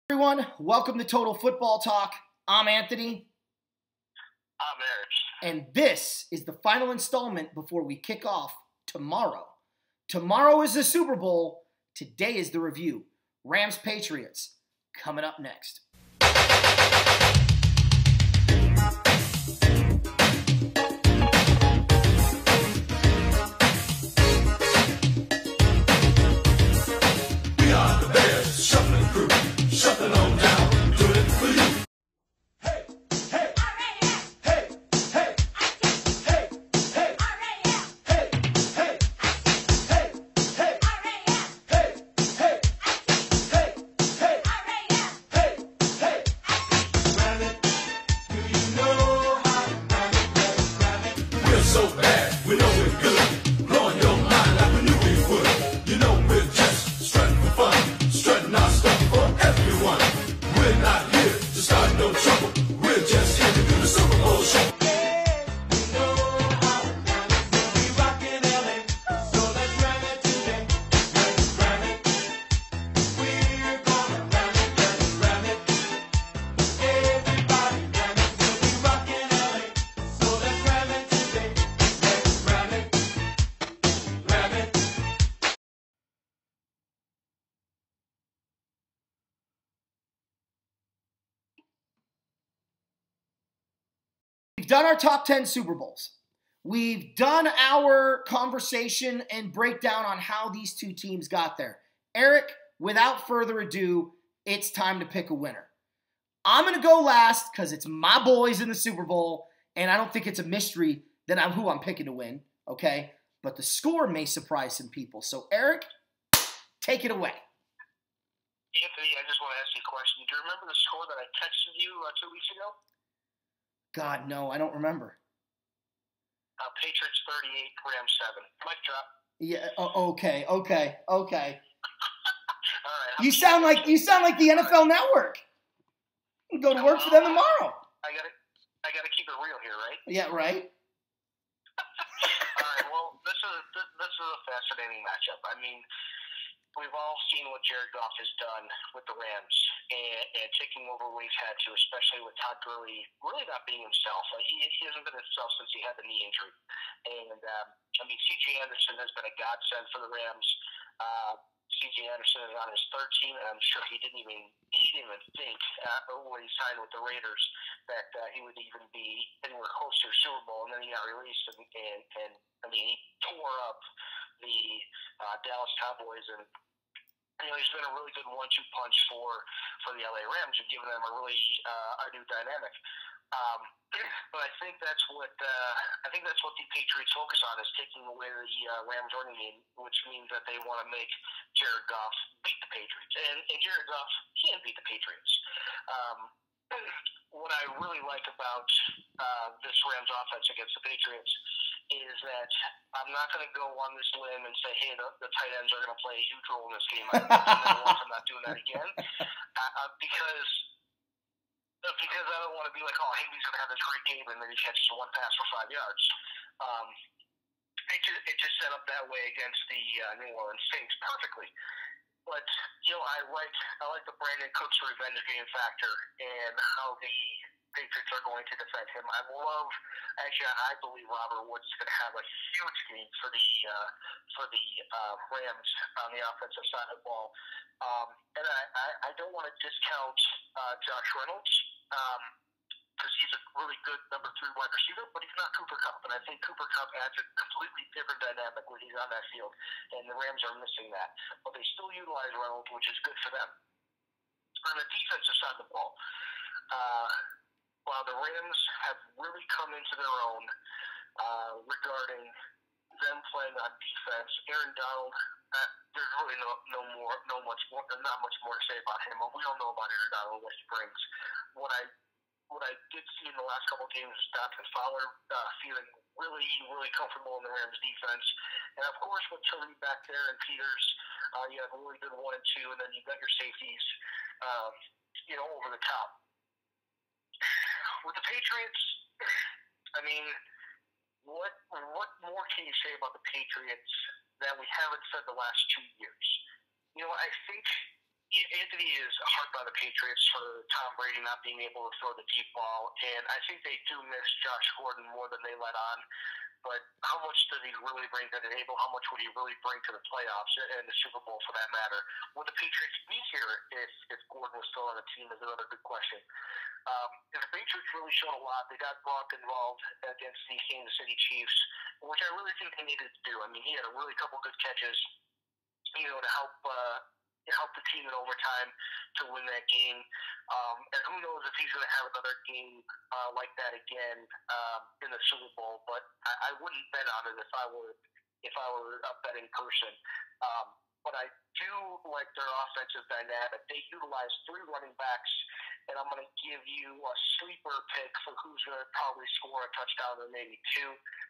Everyone, welcome to Total Football Talk. I'm Anthony. I'm Eric. And this is the final installment before we kick off tomorrow. Tomorrow is the Super Bowl. Today is the review. Rams-Patriots coming up next. We are the Bears, shuffling crew, shuffling on down, doing it for you. Hey, hey, hey, hey, hey, hey, hey, hey, hey, hey, hey, hey, hey, hey, ram it. Do you know how to ram it? We're so bad, we know we're good, blowing your mind like we knew we would. You know we're just strutting for fun, strutting our stuff for everyone. We're not here to start no trouble. We're just here to do the Super Bowl show. We've done our top 10 Super Bowls. We've done our conversation and breakdown on how these two teams got there. Eric, without further ado, it's time to pick a winner. I'm going to go last because it's my boys in the Super Bowl, and I don't think it's a mystery that who I'm picking to win, okay? But the score may surprise some people. So, Eric, take it away. Anthony, I just want to ask you a question. Do you remember the score that I texted you 2 weeks ago? God, no, I don't remember. Patriots 38, Rams 7. Mic drop. Yeah. Okay. All right. You sound like the NFL Network. You go to work for them tomorrow. I gotta keep it real here, right? Yeah. Right. All right. Well, this is a fascinating matchup. I mean, we've all seen what Jared Goff has done with the Rams and taking over what he's had to, especially with Todd Gurley really not being himself. Like he hasn't been himself since he had the knee injury. And I mean, C.J. Anderson has been a godsend for the Rams. C.J. Anderson is on his third team, and I'm sure he didn't even think when he signed with the Raiders that he would even be anywhere close to a Super Bowl. And then he got released, and I mean, he tore up the Dallas Cowboys, and he's been a really good 1-2 punch for the LA Rams and giving them a new dynamic. But I think that's what the Patriots focus on, is taking away the Rams running game, which means that they want to make Jared Goff beat the Patriots, and Jared Goff can't beat the Patriots. What I really like about this Rams offense against the Patriots is that I'm not going to go on this limb and say, hey, the tight ends are going to play a huge role in this game. I'm not doing that again because I don't want to be like, oh, hey, he's going to have this great game, and then he catches one pass for 5 yards. It just set up that way against the New Orleans Saints perfectly. But I like the Brandon Cooks revenge game factor and how the Patriots are going to defend him. I believe Robert Woods is going to have a huge game for the Rams on the offensive side of the ball. And I don't want to discount Josh Reynolds because he's a really good number 3 wide receiver, but he's not Cooper Kupp. And I think Cooper Kupp adds a completely different dynamic when he's on that field, and the Rams are missing that. But they still utilize Reynolds, which is good for them. On the defensive side of the ball, while the Rams have really come into their own regarding them playing on defense, Aaron Donald, there's really not much more to say about him. We all know about Aaron Donald, what he brings. What I did see in the last couple of games is Dante Fowler feeling really, really comfortable in the Rams defense. And of course, with Tariq back there and Peters, you have a really good 1 and 2, and then you've got your safeties, over the top. With the Patriots, I mean, what more can you say about the Patriots that we haven't said the last 2 years? I think Anthony is hard by the Patriots for Tom Brady not being able to throw the deep ball, and I think they do miss Josh Gordon more than they let on. But how much does he really bring to the table? How much would he really bring to the playoffs and the Super Bowl, for that matter? Would the Patriots be here if Gordon was still on the team? Is another good question. The Patriots really showed a lot. They got Gronk involved against the Kansas City Chiefs, which I really think they needed to do. I mean, he had a really couple good catches, to help the team in overtime to win that game. And who knows if he's going to have another game like that again in the Super Bowl. But I wouldn't bet on it if I were a betting person. But I do like their offensive dynamic. They utilize 3 running backs, and I'm going to give you a sleeper pick for who's going to probably score a touchdown or maybe 2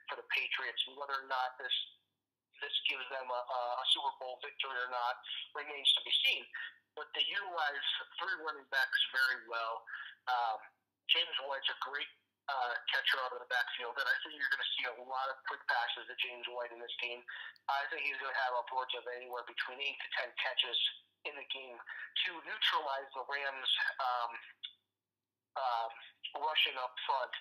for the Patriots. And whether or not this gives them a Super Bowl victory or not remains to be seen. But they utilize 3 running backs very well. James White's a great catcher out of the backfield, and I think you're going to see a lot of quick passes to James White in this game. I think he's going to have upwards of anywhere between 8 to 10 catches in the game to neutralize the Rams' rushing up front.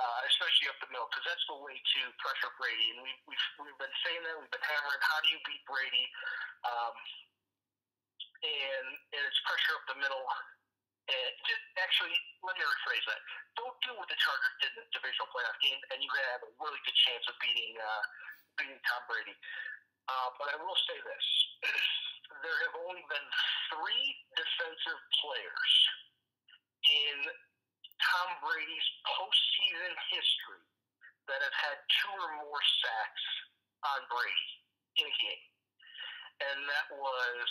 Especially up the middle, because that's the way to pressure Brady. And we've been saying that, we've been hammering, how do you beat Brady? And it's pressure up the middle. And actually, let me rephrase that. Don't do what the Chargers did in the divisional playoff game, and you're going to have a really good chance of beating Tom Brady. But I will say this. There have only been 3 defensive players in Tom Brady's postseason history that have had 2 or more sacks on Brady in a game. And that was,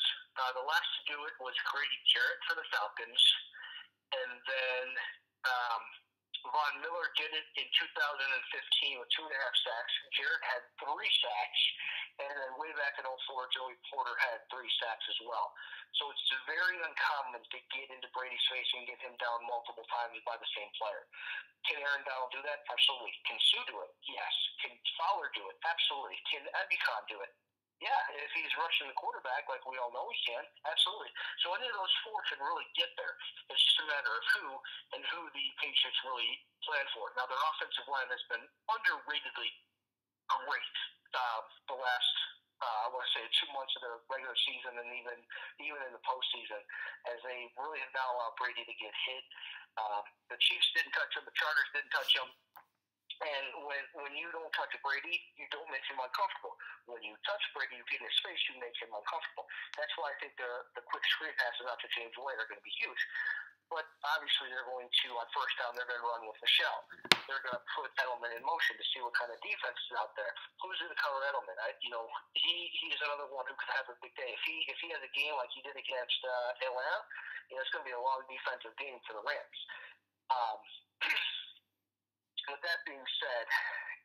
the last to do it was Grady Jarrett for the Falcons. And then Von Miller did it in 2015 with 2.5 sacks. Jarrett had 3 sacks. And then way back in 2004, Joey Porter had 3 sacks as well. So it's very uncommon to get into Brady's face and get him down multiple times by the same player. Can Aaron Donald do that? Absolutely. Can Sue do it? Yes. Can Fowler do it? Absolutely. Can Ebicon do it? Yeah, if he's rushing the quarterback like we all know he can, absolutely. So any of those 4 can really get there. It's just a matter of who and who the Patriots really plan for. Now, their offensive line has been underratedly great the last, I want to say, 2 months of the regular season and even in the postseason, as they really have not allowed Brady to get hit. The Chiefs didn't touch him. The Chargers didn't touch him. And when you don't touch Brady, you don't make him uncomfortable. When you touch Brady, you get in his face, you make him uncomfortable. That's why I think the quick screen passes out to James White are going to be huge. But obviously they're going to, on first down, they're going to run with Michelle. They're going to put Edelman in motion to see what kind of defense is out there. Who's going to cover Edelman? He's another one who could have a big day. If he has a game like he did against Atlanta, it's going to be a long defensive game for the Rams. With that being said,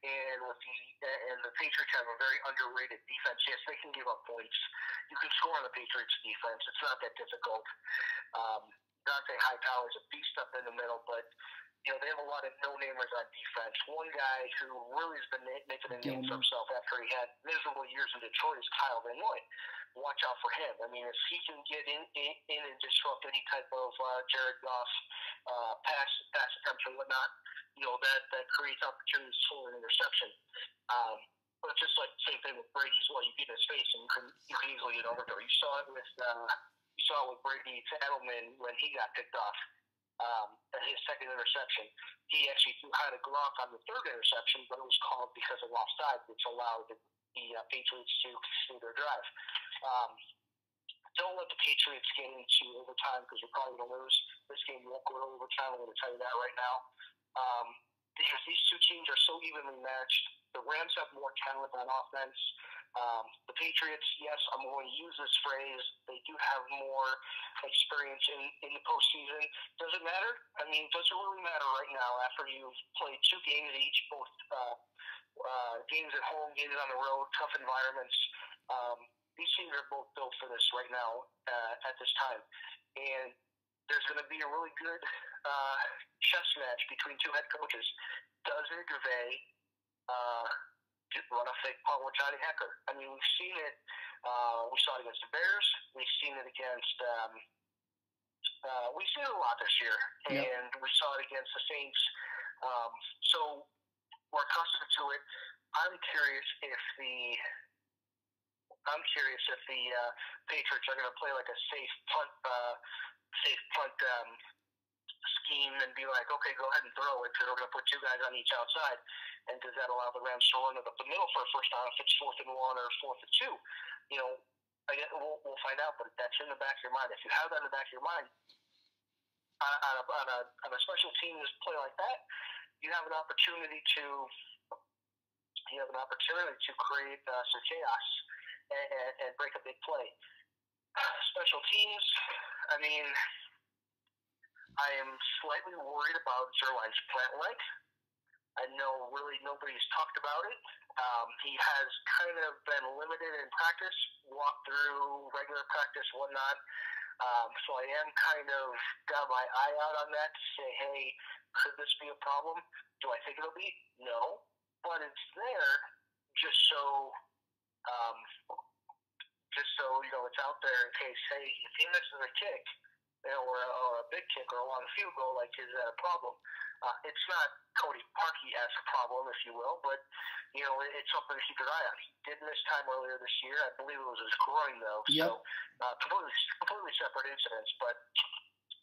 and the Patriots have a very underrated defense. Yes, they can give up points. You can score on the Patriots defense. It's not that difficult. Dante Hightower is a beast up in the middle, but they have a lot of no-namers on defense. One guy who really has been making a name for himself after he had miserable years in Detroit is Kyle Van Noy. Watch out for him. I mean, if he can get in and disrupt any type of Jared Goff pass attempts or whatnot, that creates opportunities for an interception. But just like the same thing with Brady as well, you get in his face and you can easily get over there. You saw it with Brady to Edelman when he got picked off. His second interception, he actually threw high to Gronk on the 3rd interception, but it was called because of offside, which allowed the Patriots to continue their drive. Don't let the Patriots get into overtime because you're probably going to lose. This game won't go to overtime. I'm going to tell you that right now. Because these 2 teams are so evenly matched. The Rams have more talent on offense. The Patriots, yes, I'm going to use this phrase, they do have more experience in the postseason. Does it matter? I mean, does it really matter right now after you've played 2 games each, both games at home, games on the road, tough environments? These teams are both built for this right now at this time. And there's going to be a really good chess match between 2 head coaches. Does McVay run a fake punt with Johnny Hecker? I mean, we've seen it We saw it against the Bears. We've seen it against. We've seen it a lot this year, and we saw it against the Saints. So we're accustomed to it. I'm curious if the Patriots are going to play like a safe punt scheme and be like, okay, go ahead and throw it because we're going to put two guys on each outside. And does that allow the Rams to run it up the middle for a first down if it's 4th and 1 or 4th and 2? You know, we'll find out, but that's in the back of your mind. If you have that in the back of your mind, on a special teams play like that, you have an opportunity to create some chaos and break a big play. Special teams, I mean, I am slightly worried about Zerline's plant leg. I know really nobody's talked about it. He has kind of been limited in practice, walked through regular practice, whatnot. So I am kind of got my eye out on that to say, hey, could this be a problem? Do I think it'll be? No. But it's there just so you know, it's out there in case, hey, if he misses a kick, you know, or a big kick or a long field goal, like, is that a problem? It's not Cody Parkey-esque problem, if you will, but, you know, it's something to keep your eye on. He did miss time earlier this year. I believe it was his groin, though. Yep. So, completely separate incidents. But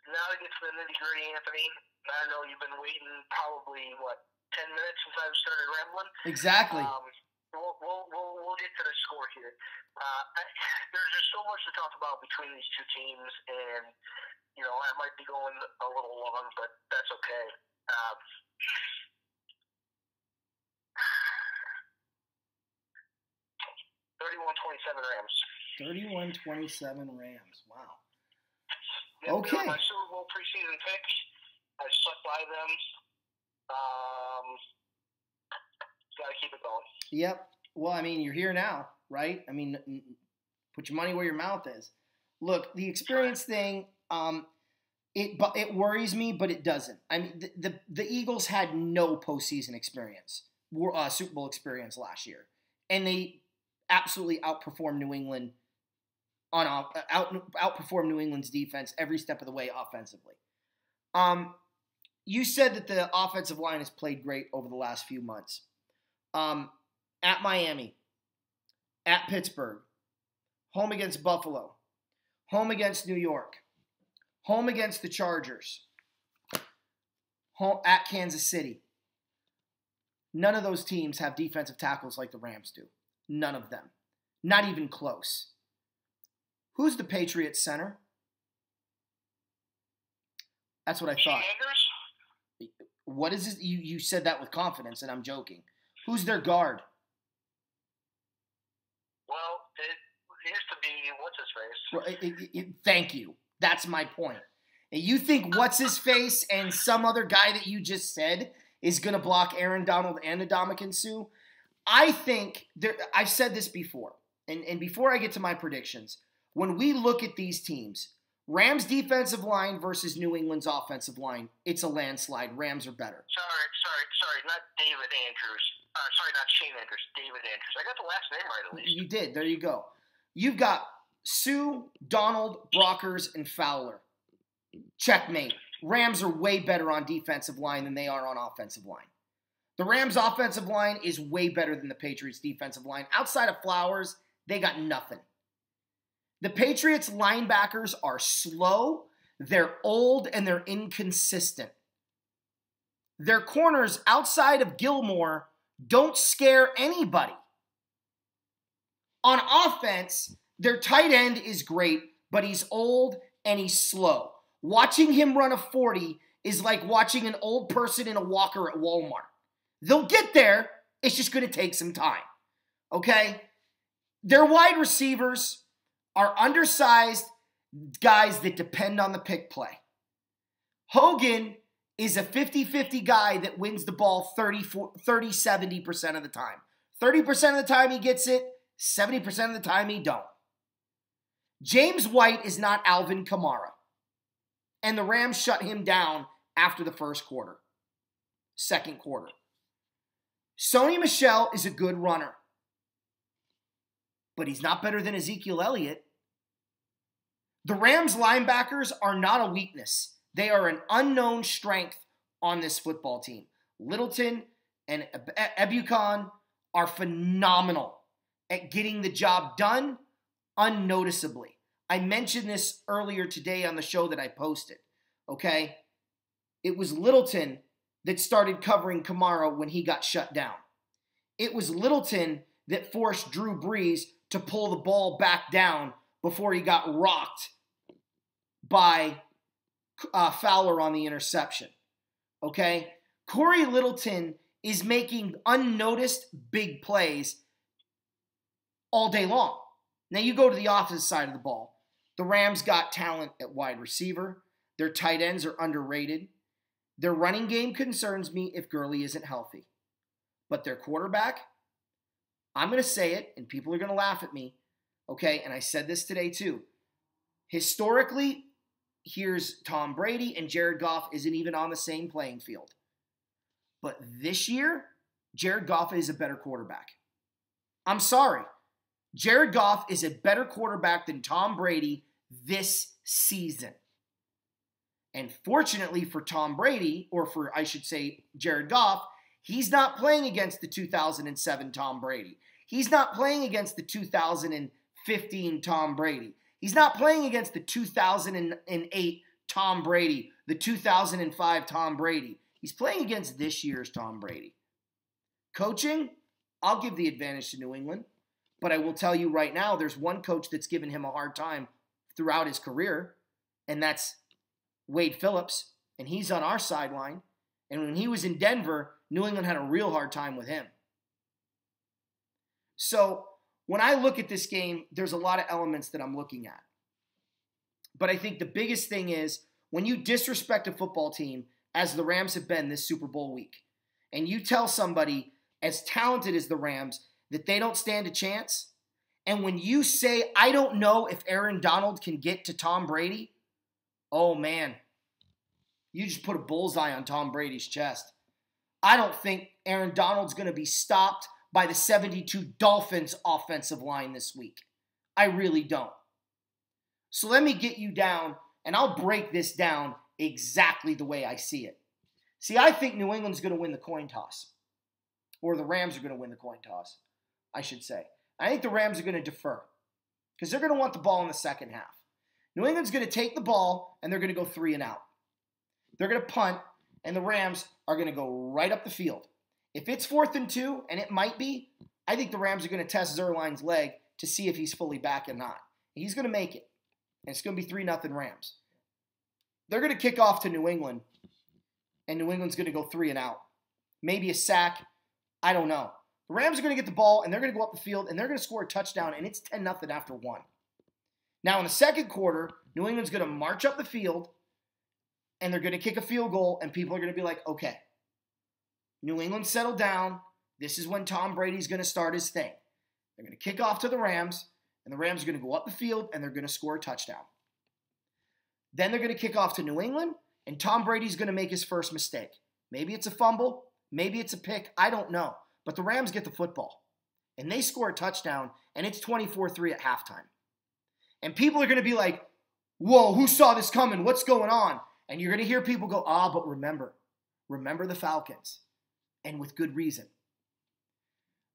now to get to the nitty-gritty, Anthony, I know you've been waiting probably, 10 minutes since I started rambling? Exactly. We'll get to the score here. There's just so much to talk about between these two teams, and, you know, I might be going a little long, but that's okay. 31-27 Rams. 31-27 Rams. Wow. Yep, Okay. My Super Bowl preseason pick, I stuck by them. Got to keep it going. Yep. Well, I mean, you're here now, right? I mean, put your money where your mouth is. Look, the experience thing, it worries me, but it doesn't. I mean, the Eagles had no postseason experience, Super Bowl experience last year, and they absolutely outperformed New England outperformed New England's defense every step of the way offensively. You said that the offensive line has played great over the last few months. At Miami, at Pittsburgh, home against Buffalo, home against New York, home against the Chargers, home at Kansas City. None of those teams have defensive tackles like the Rams do. None of them. Not even close. Who's the Patriots center? That's what I thought. Sanders? What is it? You said that with confidence, and I'm joking. Who's their guard? Well, it used to be what's-his-face. Thank you. That's my point. And you think what's-his-face and some other guy that you just said is going to block Aaron Donald and Ndamukong Suh? I think, I've said this before, and before I get to my predictions, when we look at these teams, Rams' defensive line versus New England's offensive line, it's a landslide. Rams are better. Sorry, not David Andrews. Sorry, not Shane Andrews, David Andrews. I got the last name right at least. You did. There you go. You've got Sue, Donald, Brockers, and Fowler. Checkmate. Rams are way better on defensive line than they are on offensive line. The Rams' offensive line is way better than the Patriots' defensive line. Outside of Flowers, they got nothing. The Patriots' linebackers are slow, they're old, and they're inconsistent. Their corners outside of Gilmore don't scare anybody. On offense, their tight end is great, but he's old and he's slow. Watching him run a 40 is like watching an old person in a walker at Walmart. They'll get there, it's just going to take some time. Okay? Their wide receivers are undersized guys that depend on the pick play. Hogan is a 50-50 guy that wins the ball 30-70% of the time. 30% of the time he gets it, 70% of the time he don't. James White is not Alvin Kamara. And the Rams shut him down after the first quarter. Second quarter. Sony Michel is a good runner. but he's not better than Ezekiel Elliott. The Rams linebackers are not a weakness. They are an unknown strength on this football team. Littleton and Ebukam are phenomenal at getting the job done unnoticeably. I mentioned this earlier today on the show that I posted, okay? It was Littleton that started covering Kamara when he got shut down. It was Littleton that forced Drew Brees to pull the ball back down before he got rocked by Fowler on the interception, okay? Corey Littleton is making unnoticed big plays all day long. Now you go to the opposite side of the ball. The Rams got talent at wide receiver. Their tight ends are underrated. Their running game concerns me if Gurley isn't healthy. But their quarterback, I'm going to say it, and people are going to laugh at me, okay? And I said this today too. Historically, here's Tom Brady, and Jared Goff isn't even on the same playing field. But this year, Jared Goff is a better quarterback. I'm sorry. Jared Goff is a better quarterback than Tom Brady this season. And fortunately for Tom Brady, or for, I should say, Jared Goff, he's not playing against the 2007 Tom Brady. He's not playing against the 2015 Tom Brady. He's not playing against the 2008 Tom Brady, the 2005 Tom Brady. He's playing against this year's Tom Brady. Coaching, I'll give the advantage to New England. But I will tell you right now, there's one coach that's given him a hard time throughout his career, and that's Wade Phillips, and he's on our sideline. And when he was in Denver, New England had a real hard time with him. So when I look at this game, there's a lot of elements that I'm looking at. But I think the biggest thing is when you disrespect a football team, as the Rams have been this Super Bowl week, and you tell somebody as talented as the Rams that they don't stand a chance, and when you say, I don't know if Aaron Donald can get to Tom Brady, oh man, you just put a bullseye on Tom Brady's chest. I don't think Aaron Donald's going to be stopped by the 72 Dolphins offensive line this week. I really don't. So let me get you down, and I'll break this down exactly the way I see it. See, I think New England's going to win the coin toss. Or the Rams are going to win the coin toss, I should say. I think the Rams are going to defer because they're going to want the ball in the second half. New England's going to take the ball, and they're going to go 3 and out. They're going to punt, and the Rams are going to go right up the field. If it's 4th and 2, and it might be, I think the Rams are going to test Zerline's leg to see if he's fully back or not. He's going to make it, and it's going to be 3-0 Rams. They're going to kick off to New England, and New England's going to go 3 and out. Maybe a sack. I don't know. The Rams are going to get the ball, and they're going to go up the field, and they're going to score a touchdown, and it's 10-0 after 1. Now, in the second quarter, New England's going to march up the field, and they're going to kick a field goal, and people are going to be like, okay, New England settled down. This is when Tom Brady's going to start his thing. They're going to kick off to the Rams, and the Rams are going to go up the field, and they're going to score a touchdown. Then they're going to kick off to New England, and Tom Brady's going to make his first mistake. Maybe it's a fumble. Maybe it's a pick. I don't know. But the Rams get the football, and they score a touchdown, and it's 24-3 at halftime. And people are going to be like, whoa, who saw this coming? What's going on? And you're going to hear people go, but remember the Falcons, and with good reason.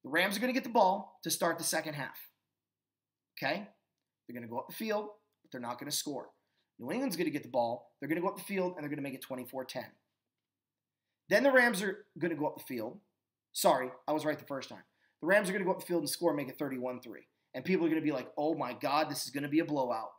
The Rams are going to get the ball to start the second half. Okay? They're going to go up the field, but they're not going to score. New England's going to get the ball. They're going to go up the field, and they're going to make it 24-10. Then the Rams are going to go up the field. Sorry, I was right the first time. The Rams are going to go up the field and score and make it 31-3. And people are going to be like, oh my God, this is going to be a blowout.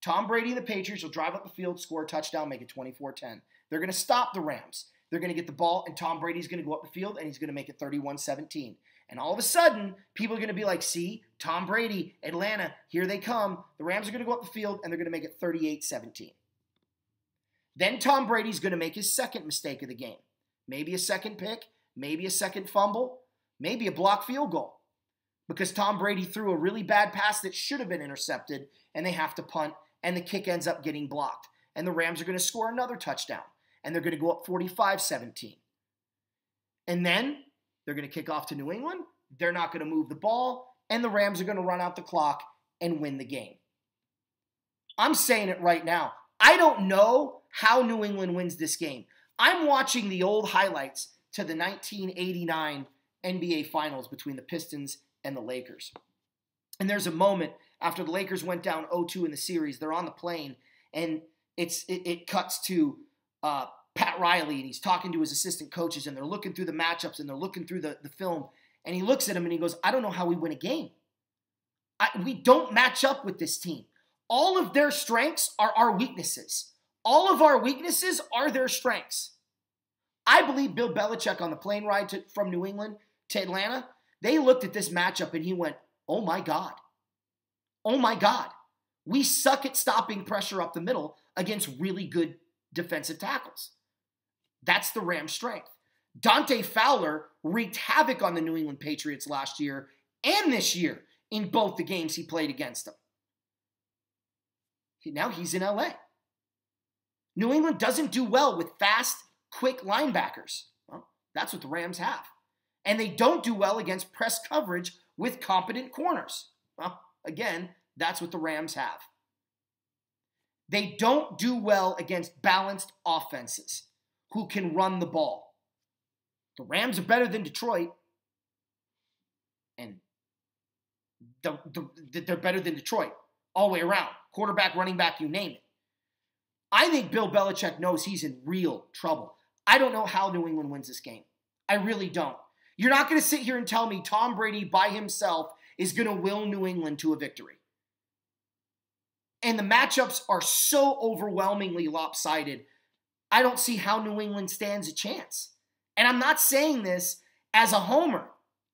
Tom Brady and the Patriots will drive up the field, score a touchdown, make it 24-10. They're going to stop the Rams. They're going to get the ball, and Tom Brady's going to go up the field, and he's going to make it 31-17. And all of a sudden, people are going to be like, see, Tom Brady, Atlanta, here they come. The Rams are going to go up the field, and they're going to make it 38-17. Then Tom Brady's going to make his second mistake of the game. Maybe a second pick, maybe a second fumble, maybe a blocked field goal. Because Tom Brady threw a really bad pass that should have been intercepted, and they have to punt, and the kick ends up getting blocked. And the Rams are going to score another touchdown, and they're going to go up 45-17. And then they're going to kick off to New England. They're not going to move the ball. and the Rams are going to run out the clock and win the game. I'm saying it right now. I don't know how New England wins this game. I'm watching the old highlights to the 1989 NBA Finals between the Pistons and the Lakers. And there's a moment after the Lakers went down 0-2 in the series, they're on the plane, and it cuts to Pat Riley, and he's talking to his assistant coaches, and they're looking through the matchups, and they're looking through the film, and he looks at him, and he goes, I don't know how we win a game. We don't match up with this team. All of their strengths are our weaknesses. All of our weaknesses are their strengths. I believe Bill Belichick on the plane ride from New England to Atlanta, they looked at this matchup and he went, oh my God. Oh my God. We suck at stopping pressure up the middle against really good defensive tackles. That's the Rams' strength. Dante Fowler wreaked havoc on the New England Patriots last year and this year in both the games he played against them. Now he's in LA. New England doesn't do well with fast, quick linebackers. Well, that's what the Rams have. And they don't do well against press coverage with competent corners. Well, again, that's what the Rams have. They don't do well against balanced offenses who can run the ball. The Rams are better than Detroit. And they're better than Detroit all the way around. Quarterback, running back, you name it. I think Bill Belichick knows he's in real trouble. I don't know how New England wins this game. I really don't. You're not going to sit here and tell me Tom Brady by himself is going to will New England to a victory. And the matchups are so overwhelmingly lopsided, I don't see how New England stands a chance. And I'm not saying this as a homer.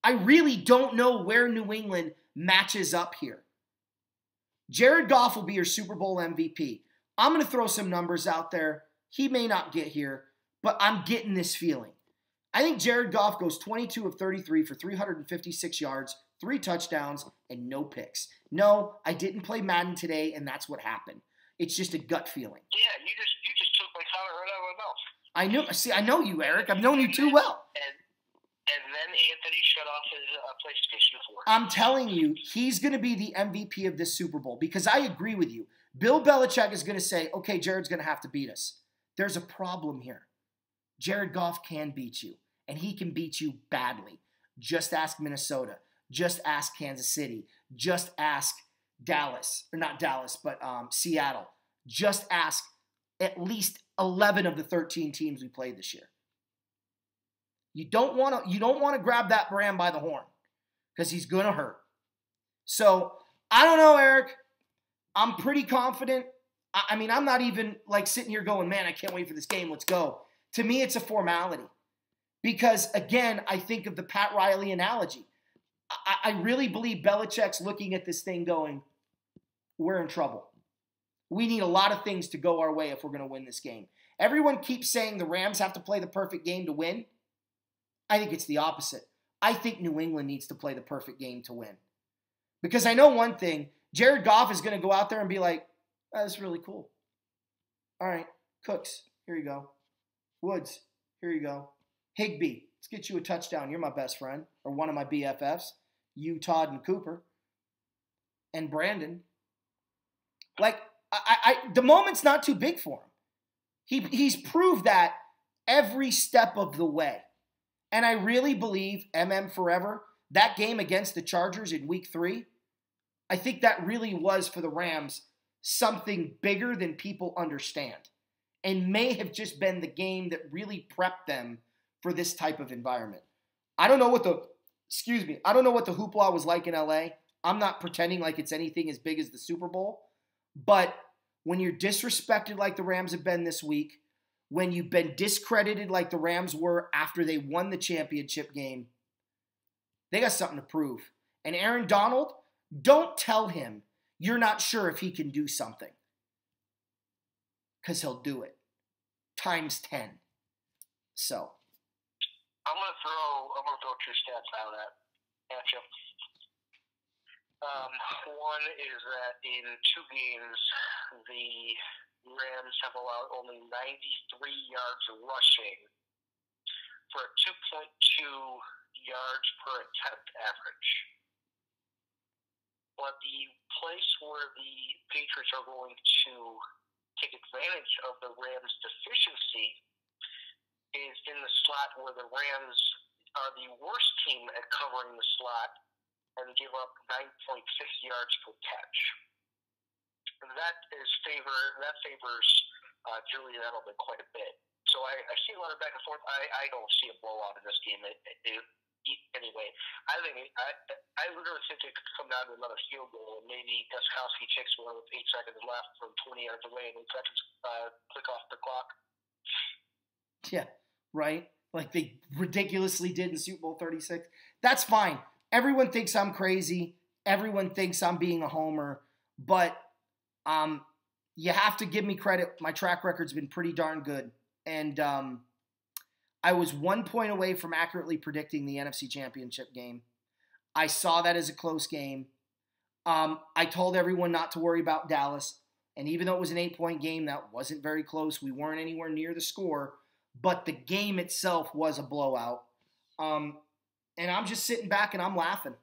I really don't know where New England matches up here. Jared Goff will be your Super Bowl MVP. I'm going to throw some numbers out there. He may not get here, but I'm getting this feeling. I think Jared Goff goes 22 of 33 for 356 yards, 3 touchdowns, and no picks. No, I didn't play Madden today, and that's what happened. It's just a gut feeling. Yeah, you just took my comment right out of my mouth. I know you, Eric. I've known you too well. And then Anthony shut off his PlayStation 4. I'm telling you, he's going to be the MVP of this Super Bowl because I agree with you. Bill Belichick is going to say, okay, Jared's going to have to beat us. There's a problem here. Jared Goff can beat you, and he can beat you badly. Just ask Minnesota. Just ask Kansas City. Just ask Dallas. Or not Dallas, but Seattle. Just ask at least 11 of the 13 teams we played this year. You don't want to grab that brand by the horn because he's going to hurt. So, I don't know, Eric. I'm pretty confident. I mean, I'm not even like sitting here going, man, I can't wait for this game. Let's go. To me, it's a formality. Because, again, I think of the Pat Riley analogy. I really believe Belichick's looking at this thing going, we're in trouble. We need a lot of things to go our way if we're going to win this game. Everyone keeps saying the Rams have to play the perfect game to win. I think it's the opposite. I think New England needs to play the perfect game to win. Because I know one thing, Jared Goff is going to go out there and be like, oh, that's really cool. All right, Cooks, here you go. Woods, here you go. Higbee, let's get you a touchdown. You're my best friend, or one of my BFFs. You, Todd, and Cooper. And Brandon. Like, the moment's not too big for him. He's proved that every step of the way. And I really believe, forever, that game against the Chargers in Week 3, I think that really was for the Rams something bigger than people understand. And may have just been the game that really prepped them for this type of environment. I don't know what the hoopla was like in LA. I'm not pretending like it's anything as big as the Super Bowl. But when you're disrespected like the Rams have been this week, when you've been discredited like the Rams were after they won the championship game, they got something to prove. And Aaron Donald, don't tell him you're not sure if he can do something. Because he'll do it. Times 10. So. I'm gonna throw 2 stats out at you. One is that in 2 games, the Rams have allowed only 93 yards rushing for a 2.2 yards per attempt average. But the place where the Patriots are going to take advantage of the Rams' deficiency is in the slot, where the Rams are the worst team at covering the slot and give up 9.6 yards per catch. That favors Julian Edelman quite a bit. So I see a lot of back and forth. I don't see a blowout in this game. Anyway, I literally think it could come down to another field goal, and maybe Gostkowski takes one with 8 seconds left from 20 yards away, and 8 seconds click off the clock. Yeah, right? Like they ridiculously did in Super Bowl 36. That's fine. Everyone thinks I'm crazy. Everyone thinks I'm being a homer. But you have to give me credit. My track record's been pretty darn good. And I was 1 point away from accurately predicting the NFC Championship game. I saw that as a close game. I told everyone not to worry about Dallas. And even though it was an 8-point game, that wasn't very close. We weren't anywhere near the score. But the game itself was a blowout. And I'm just sitting back and I'm laughing.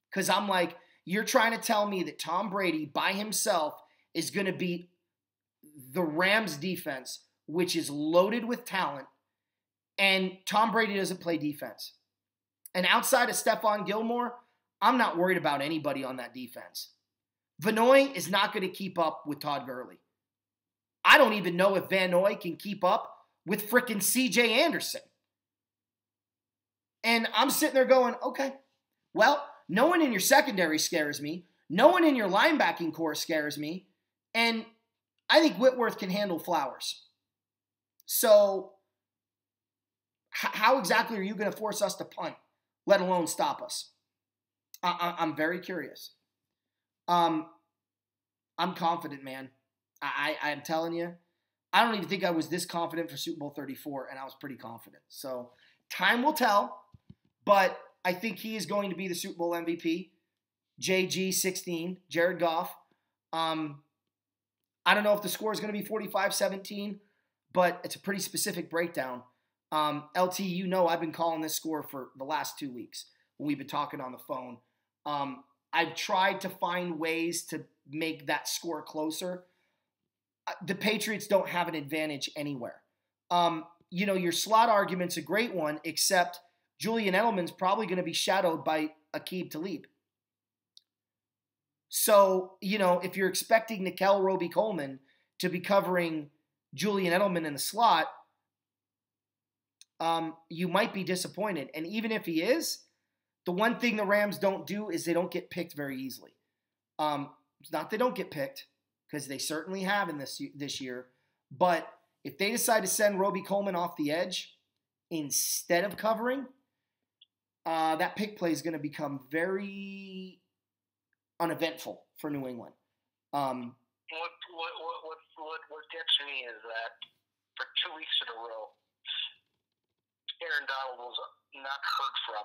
Because I'm like, you're trying to tell me that Tom Brady by himself is going to beat the Rams defense, which is loaded with talent, and Tom Brady doesn't play defense. And outside of Stephon Gilmore, I'm not worried about anybody on that defense. Vanoy is not going to keep up with Todd Gurley. I don't even know if Van Noy can keep up with frickin' C.J. Anderson. And I'm sitting there going, okay, well, no one in your secondary scares me. No one in your linebacking core scares me. And I think Whitworth can handle Flowers. So how exactly are you going to force us to punt, let alone stop us? I'm very curious. I'm confident, man. I'm telling you. I don't even think I was this confident for Super Bowl 34, and I was pretty confident. So time will tell, but I think he is going to be the Super Bowl MVP. JG16, Jared Goff. I don't know if the score is going to be 45-17, but it's a pretty specific breakdown. LT, you know I've been calling this score for the last 2 weeks when we've been talking on the phone. I've tried to find ways to make that score closer. The Patriots don't have an advantage anywhere. Your slot argument's a great one, except Julian Edelman's probably going to be shadowed by Aqib Talib. So, if you're expecting Nickel Roby-Coleman to be covering Julian Edelman in the slot, you might be disappointed. And even if he is, the one thing the Rams don't do is they don't get picked very easily. It's not they don't get picked, because they certainly have in this year. But if they decide to send Roby-Coleman off the edge instead of covering, that pick play is going to become very uneventful for New England. What gets me is that for 2 weeks in a row, Aaron Donald was not heard from.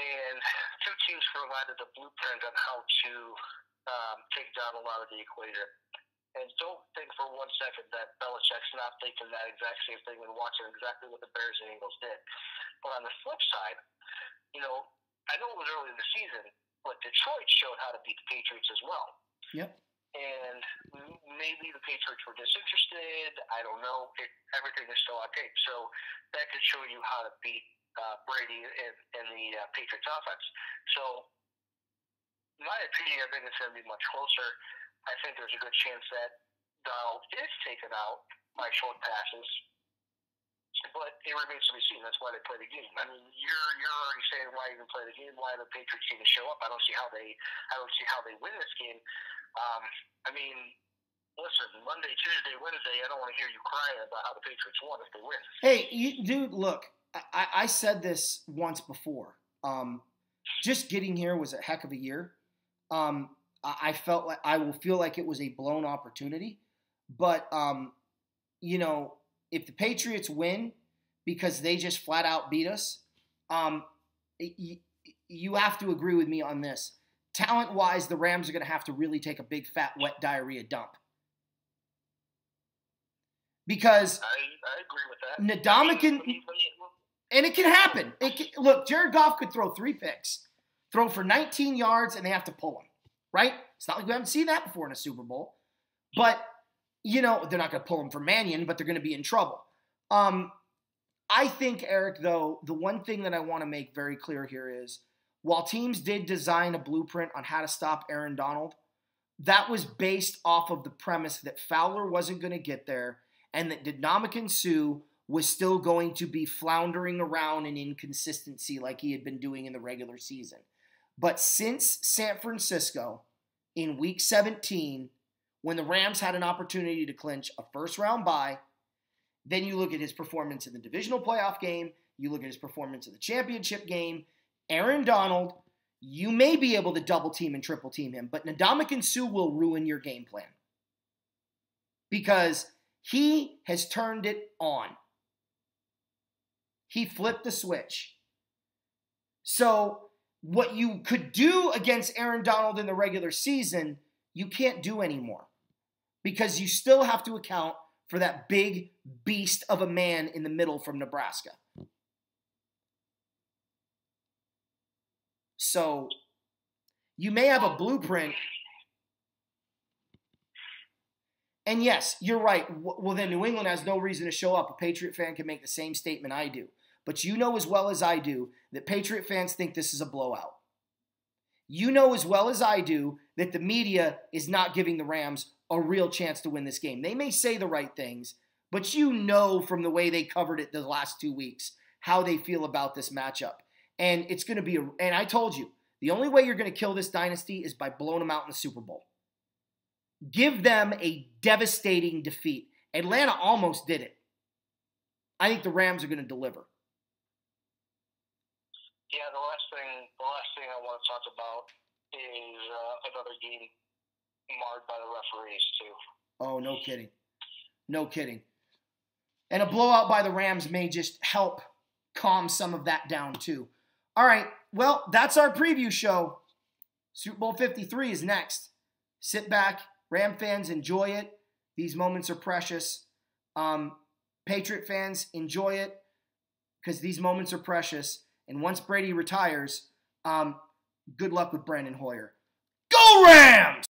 And two teams provided the blueprint on how to take down a lot of the equation. And don't think for 1 second that Belichick's not thinking that exact same thing and watching exactly what the Bears and Eagles did. But on the flip side, I know it was early in the season, but Detroit showed how to beat the Patriots as well. Yep. And maybe the Patriots were disinterested. I don't know. Everything is still on tape. So that could show you how to beat Brady and the Patriots offense. So in my opinion, I think it's going to be much closer. I think there's a good chance that Donald is taken out by short passes. But it remains to be seen. That's why they play the game. I mean, you're already saying why even play the game, why the Patriots need to show up. I don't see how they win this game. Listen, Monday, Tuesday, Wednesday, I don't want to hear you crying about how the Patriots won if they win. Hey, dude, look, I said this once before. Just getting here was a heck of a year. I felt like I will feel like it was a blown opportunity, but if the Patriots win because they just flat out beat us, you have to agree with me on this. Talent-wise, the Rams are going to have to really take a big, fat, wet diarrhea dump. Because I agree with that. Ndamukong, and it can happen. Look, Jared Goff could throw 3 picks. throw for 19 yards, and they have to pull him, right? It's not like we haven't seen that before in a Super Bowl. But, they're not going to pull him for Mannion, but they're going to be in trouble. I think, Eric, though, the one thing that I want to make very clear here is, while teams did design a blueprint on how to stop Aaron Donald, that was based off of the premise that Fowler wasn't going to get there and that Ndamukong Suh was still going to be floundering around in inconsistency like he had been doing in the regular season. But since San Francisco, in Week 17, when the Rams had an opportunity to clinch a first-round bye, then you look at his performance in the divisional playoff game, you look at his performance in the championship game, Aaron Donald, you may be able to double team and triple team him, but Ndamukong Suh will ruin your game plan. Because he has turned it on. He flipped the switch. So what you could do against Aaron Donald in the regular season, you can't do anymore. Because you still have to account for that big beast of a man in the middle from Nebraska. So you may have a blueprint. And yes, you're right. Well, then New England has no reason to show up. A Patriot fan can make the same statement I do. But you know as well as I do that Patriot fans think this is a blowout. You know as well as I do that the media is not giving the Rams a real chance to win this game. They may say the right things, but you know from the way they covered it the last 2 weeks how they feel about this matchup. And it's going to be, and I told you, the only way you're going to kill this dynasty is by blowing them out in the Super Bowl. Give them a devastating defeat. Atlanta almost did it. I think the Rams are going to deliver. Yeah, the last thing I want to talk about is another game marred by the referees too. Oh, no kidding. No kidding. And a blowout by the Rams may just help calm some of that down too. All right, well, that's our preview show. Super Bowl 53 is next. Sit back, Ram fans, enjoy it. These moments are precious. Patriot fans, enjoy it because these moments are precious. And once Brady retires, good luck with Brandon Hoyer. Go Rams!